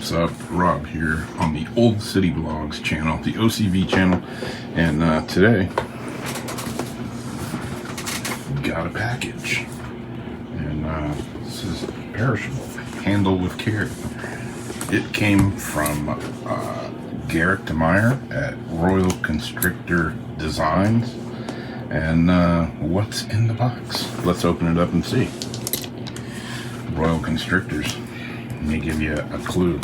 What's up? Rob here on the Old City Vlogs channel, the OCV channel, and today got a package, and this is perishable. Handle with care. It came from Garrick at Royal Constrictor Designs, and what's in the box? Let's open it up and see. Royal Constrictors. Let me give you a clue.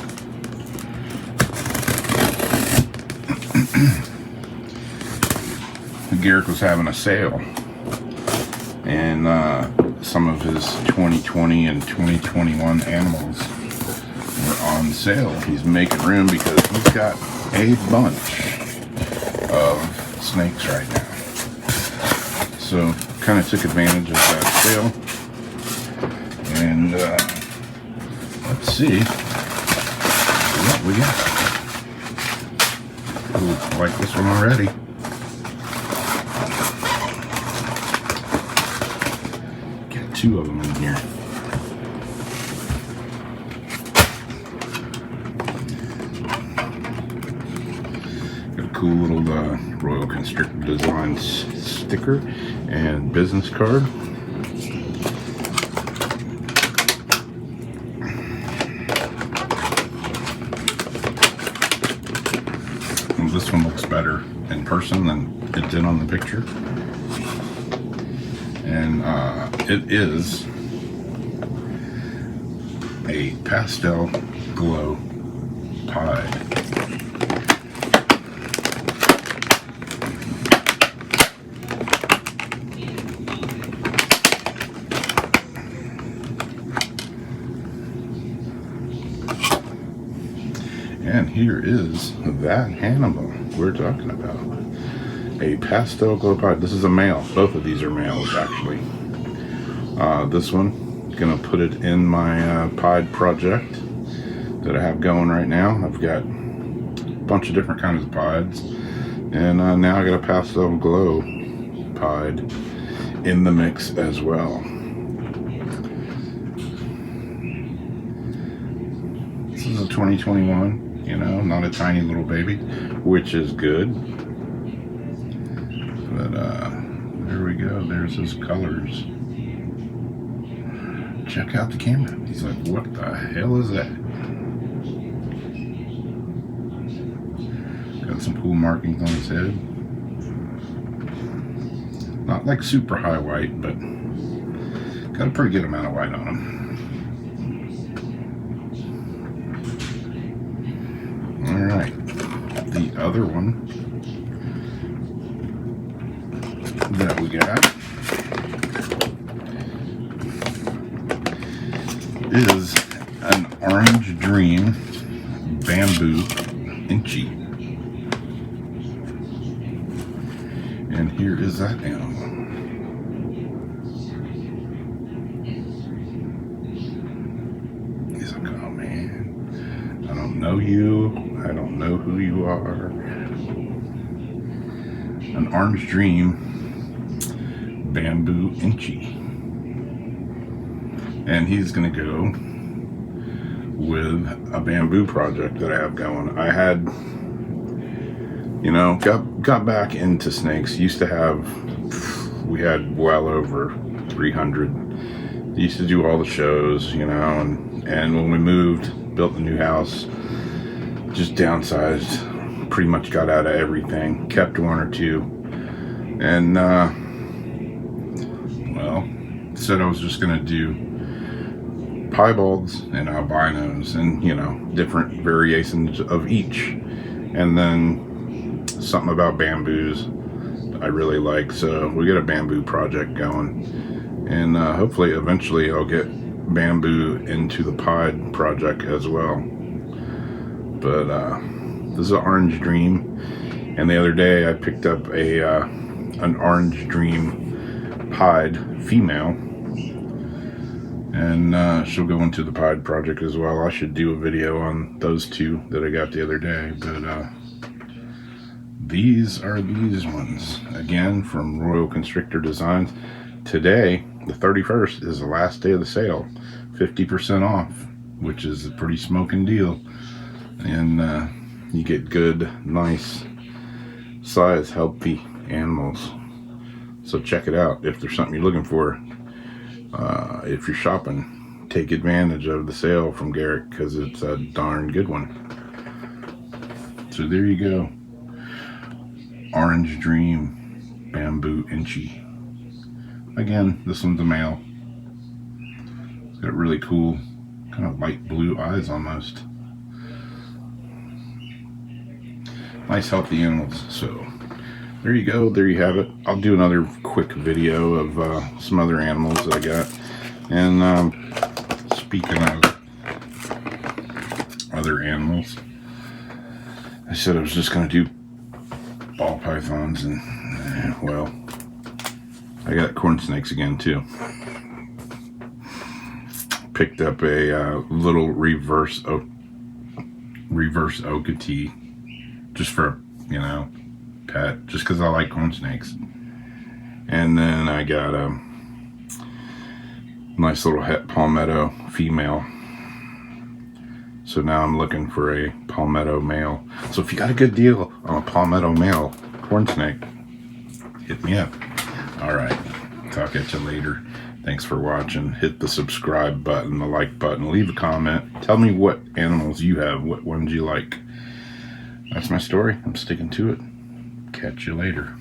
Garrick was having a sale, and some of his 2020 and 2021 animals were on sale. He's making room because he's got a bunch of snakes right now. So kind of took advantage of that sale, and let's see what we got. Ooh, I like this one already. Got two of them in here. Got a cool little Royal Constrictor Designs sticker and business card. This one looks better in person than it did on the picture, and it is a pastel glow pied. And here is that animal we're talking about. A pastel glow pied. This is a male. Both of these are males, actually. This one, gonna put it in my pied project that I have going right now. I've got a bunch of different kinds of pieds, and now I got a pastel glow pied in the mix as well. This is a 2021. You know, not a tiny little baby, which is good. But there we go. There's his colors. Check out the camera. He's like, what the hell is that? Got some cool markings on his head. Not like super high white, but got a pretty good amount of white on him. Alright, the other one that we got is an Orange Dream Bamboo Inchy. And here is that animal. He's like, oh man, I don't know you. I don't know who you are. An Orange Dream Bamboo Inchy. And he's gonna go with a bamboo project that I have going. I had, you know, got back into snakes. Used to have, we had well over 300. Used to do all the shows, you know, and when we moved, built a new house, just downsized, pretty much got out of everything, kept one or two, and well, said I was just gonna do piebalds and albinos, and you know, different variations of each, and then something about bamboos I really like, so we got a bamboo project going, and hopefully eventually I'll get bamboo into the pied project as well. But this is an Orange Dream, and the other day I picked up an Orange Dream pied female, and she'll go into the pied project as well. I should do a video on those two that I got the other day, but these are these ones, again from Royal Constrictor Designs. Today, the 31st, is the last day of the sale, 50% off, which is a pretty smoking deal. and you get good, nice size, healthy animals. So check it out if there's something you're looking for. If you're shopping, take advantage of the sale from Garrick, because it's a darn good one. So there you go. Orange Dream Bamboo Inchy. Again, this one's a male. It's got really cool, kind of light blue eyes almost. Nice healthy animals. So there you go, there you have it. I'll do another quick video of some other animals that I got. And speaking of other animals, I said I was just going to do ball pythons, and well, I got corn snakes again too. Picked up a little reverse Okatee just for, you know, pet, just because I like corn snakes. And then I got a nice little het palmetto female. So now I'm looking for a palmetto male. So if you got a good deal on a palmetto male corn snake, hit me up. Alright, talk at you later. Thanks for watching. Hit the subscribe button, the like button, leave a comment. Tell me what animals you have, what ones you like. That's my story. I'm sticking to it. Catch you later.